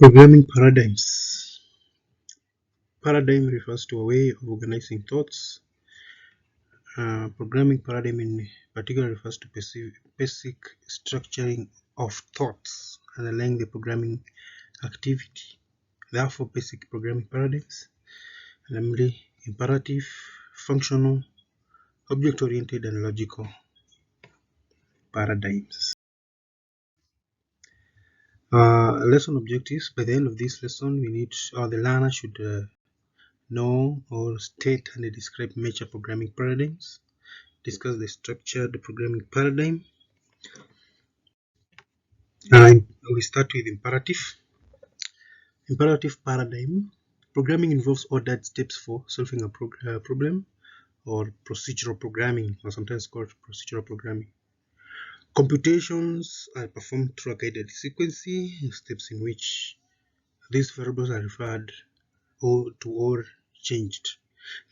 Programming paradigms. Paradigm refers to a way of organizing thoughts. Programming paradigm in particular refers to basic structuring of thoughts underlying the programming activity. Therefore, basic programming paradigms, namely imperative, functional, object-oriented, and logical paradigms. Lesson objectives. By the end of this lesson, the learner should know or state and describe major programming paradigms, discuss the structured programming paradigm. We start with imperative. Imperative paradigm. Programming involves ordered steps for solving a problem, or procedural programming, or sometimes called procedural programming. Computations are performed through a guided sequence, steps in which these variables are referred or changed.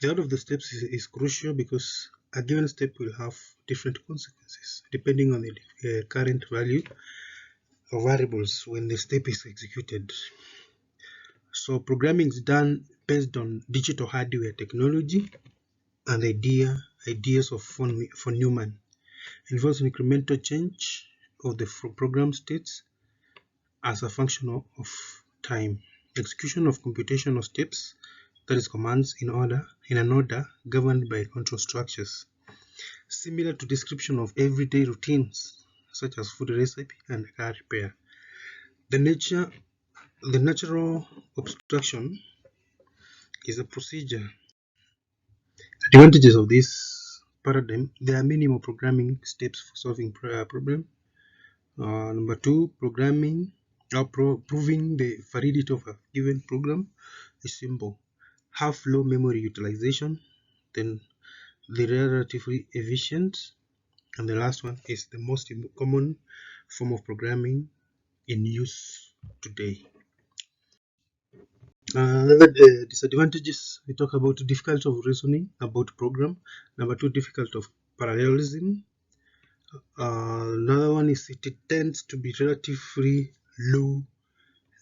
The order of the steps is crucial because a given step will have different consequences depending on the current value of variables when the step is executed. So programming is done based on digital hardware technology and ideas of von Neumann. It involves incremental change of the program states as a function of time. Execution of computational steps, that is commands in an order governed by control structures, similar to description of everyday routines such as food recipe and car repair. The natural obstruction is a procedure. Advantages of this paradigm: there are minimal programming steps for solving a problem. Number two, programming or proving the validity of a given program is simple. Have low memory utilization, then they're relatively efficient, and the last one is the most common form of programming in use today. Another disadvantages, we talk about difficulty of reasoning about program. Number two, difficulty of parallelism. Another one is it tends to be relatively low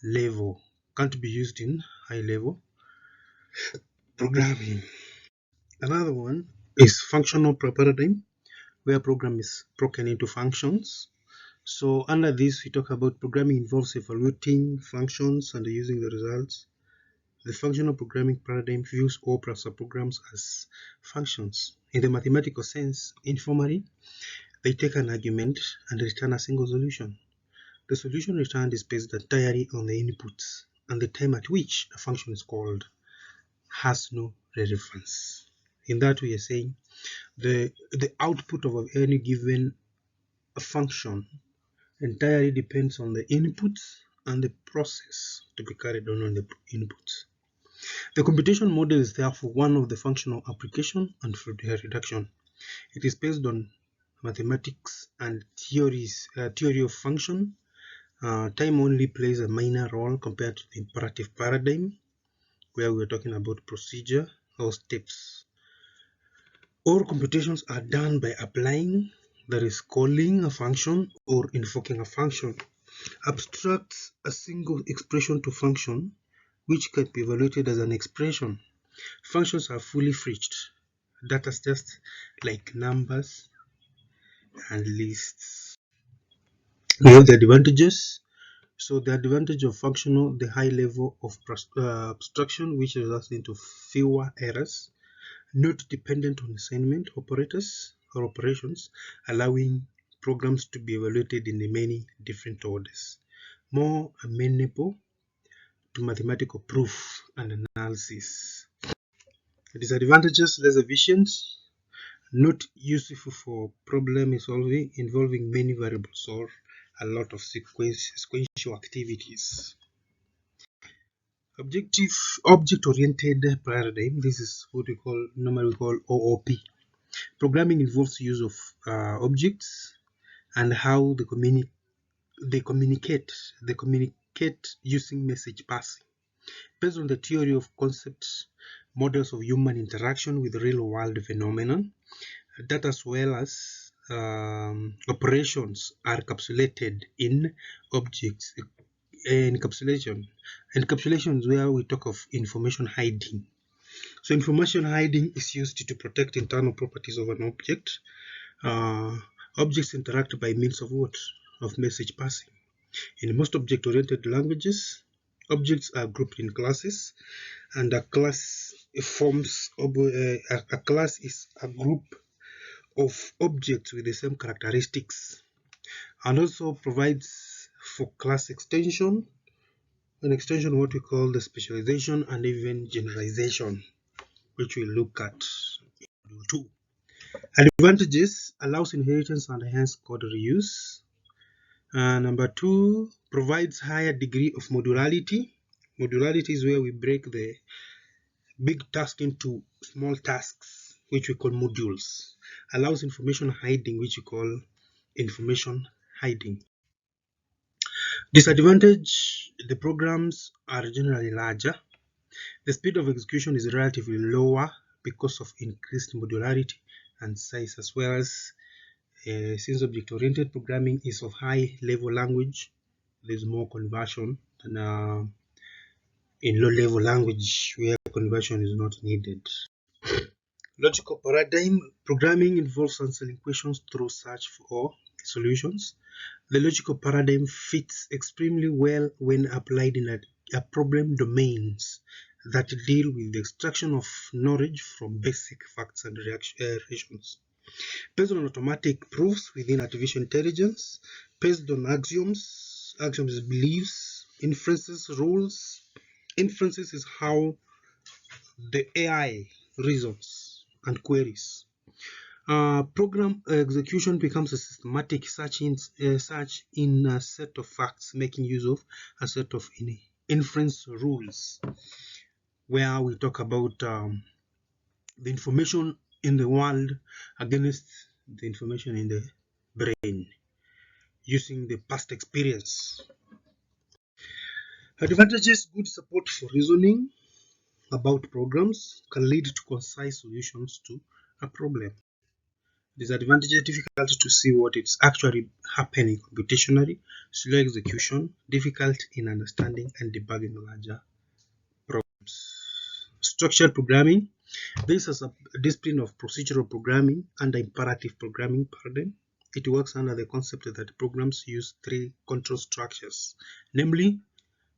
level, can't be used in high level programming. Another one is functional paradigm, where program is broken into functions. So under this, we talk about programming involves evaluating functions and using the results. The functional programming paradigm views all subprograms as functions. In the mathematical sense, informally, they take an argument and return a single solution. The solution returned is based entirely on the inputs, and the time at which a function is called has no relevance. In that way, you're saying the output of any given function entirely depends on the inputs and the process to be carried on the inputs. The computation model is therefore one of the functional application and reduction. It is based on mathematics and theory of function. Time only plays a minor role compared to the imperative paradigm, where we're talking about procedure or steps. All computations are done by applying, that is calling a function or invoking a function. Abstracts a single expression to function, which can be evaluated as an expression. Functions are fully fetched data, just like numbers and lists. We have the advantages. So the advantage of functional, the high level of abstraction, which results into fewer errors, not dependent on assignment operators or operations, allowing programs to be evaluated in many different orders, more amenable to mathematical proof and analysis. The disadvantages: less efficient, not useful for problem solving involving many variables or a lot of sequential activities. Object-oriented paradigm. This is what we normally call OOP. Programming involves use of objects and how they communicate using message passing. Based on the theory of concepts, models of human interaction with real-world phenomena, data as well as operations are encapsulated in objects encapsulation. Encapsulation is where we talk of information hiding. So information hiding is used to protect internal properties of an object. Objects interact by means of what? Of message passing. In most object-oriented languages, objects are grouped in classes, and a class is a group of objects with the same characteristics, and also provides for class extension, an extension what we call the specialization and even generalization, which we'll look at in module 2. Advantages: allows inheritance and enhanced code reuse. Number 2, provides higher degree of modularity. Modularity is where we break the big task into small tasks, which we call modules. Allows information hiding, which we call information hiding. Disadvantage: the programs are generally larger. The speed of execution is relatively lower because of increased modularity and size, as well as since object-oriented programming is of high-level language, there's more conversion than in low-level language where conversion is not needed. Logical paradigm: programming involves answering questions through search for solutions. The logical paradigm fits extremely well when applied in a problem domains that deal with the extraction of knowledge from basic facts and relations. Based on automatic proofs within artificial intelligence, based on axioms, beliefs, inferences, rules. Inferences is how the AI reasons and queries. Program execution becomes a systematic search in a set of facts, making use of a set of inference rules, where we talk about the information in the world against the information in the brain, using the past experience. Advantages: good support for reasoning about programs, can lead to concise solutions to a problem. Disadvantages: difficult to see what is actually happening computationally, slow execution, difficult in understanding and debugging larger problems. Structured programming: this is a discipline of procedural programming and imperative programming paradigm. It works under the concept that programs use 3 control structures, namely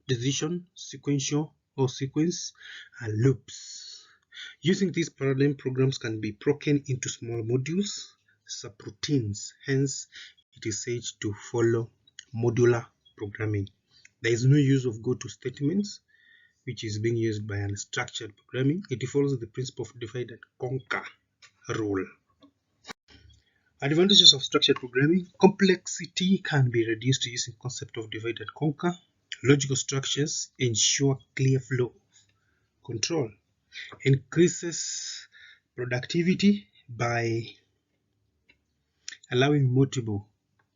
decision, sequential or sequence, and loops. Using this paradigm, programs can be broken into small modules, subroutines. Hence, it is said to follow modular programming. There is no use of go-to statements, which is being used by unstructured programming. It follows the principle of divide and conquer rule. Advantages of structured programming: complexity can be reduced using the concept of divide and conquer. Logical structures ensure clear flow of control. Increases productivity by allowing multiple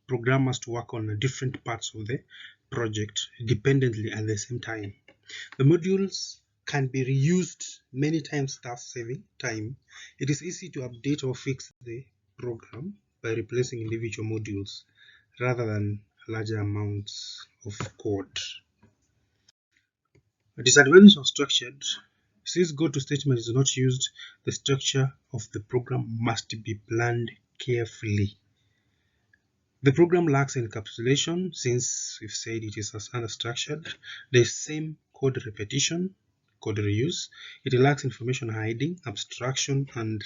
programmers to work on different parts of the project independently at the same time. The modules can be reused many times, thus saving time. It is easy to update or fix the program by replacing individual modules rather than larger amounts of code. A disadvantage of structured: since go-to statement is not used, the structure of the program must be planned carefully. The program lacks encapsulation since we've said it is unstructured. The same code repetition, code reuse. It lacks information hiding, abstraction, and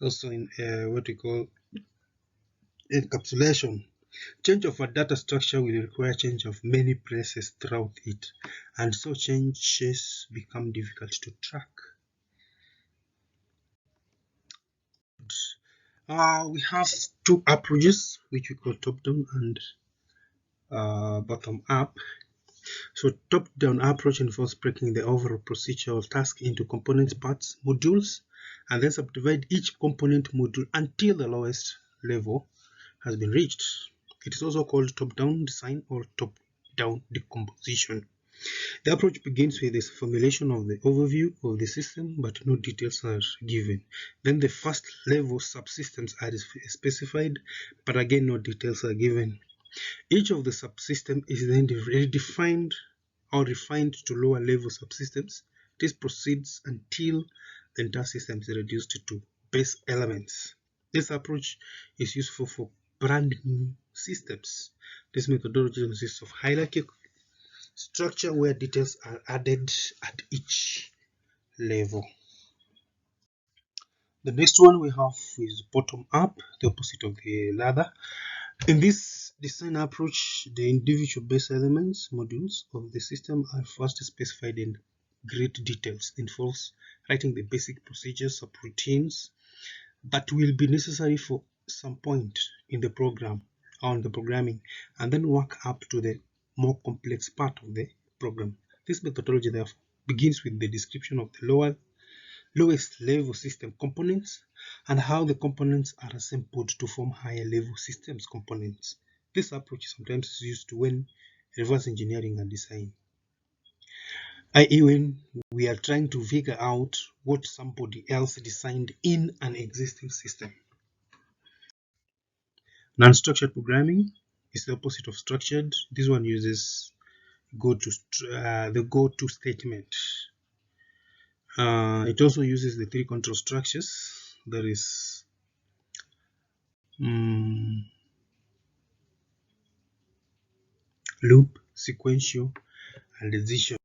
also in what we call encapsulation. Change of a data structure will require change of many places throughout it, and so changes become difficult to track. We have 2 approaches, which we call top-down and bottom-up. So top-down approach involves breaking the overall procedural task into component parts, modules, and then subdivide each component module until the lowest level has been reached. It is also called top-down design or top-down decomposition. The approach begins with the formulation of the overview of the system, but no details are given. Then the first level subsystems are specified, but again no details are given. Each of the subsystems is then redefined or refined to lower level subsystems. This proceeds until the entire system is reduced to base elements. This approach is useful for brand new systems. This methodology consists of hierarchical structure where details are added at each level. The next one we have is bottom up, the opposite of the ladder. In this design approach, the individual base elements modules of the system are first specified in great details. It involves writing the basic procedures of routines that will be necessary for some point in the program or in the programming, and then work up to the more complex part of the program. This methodology therefore begins with the description of the lowest level system components and how the components are assembled to form higher level systems components. This approach sometimes is used when reverse engineering a design, i.e. when we are trying to figure out what somebody else designed in an existing system. Non-structured programming is the opposite of structured. This one uses the go-to statement. It also uses the three control structures. There is loop, sequential, and decision.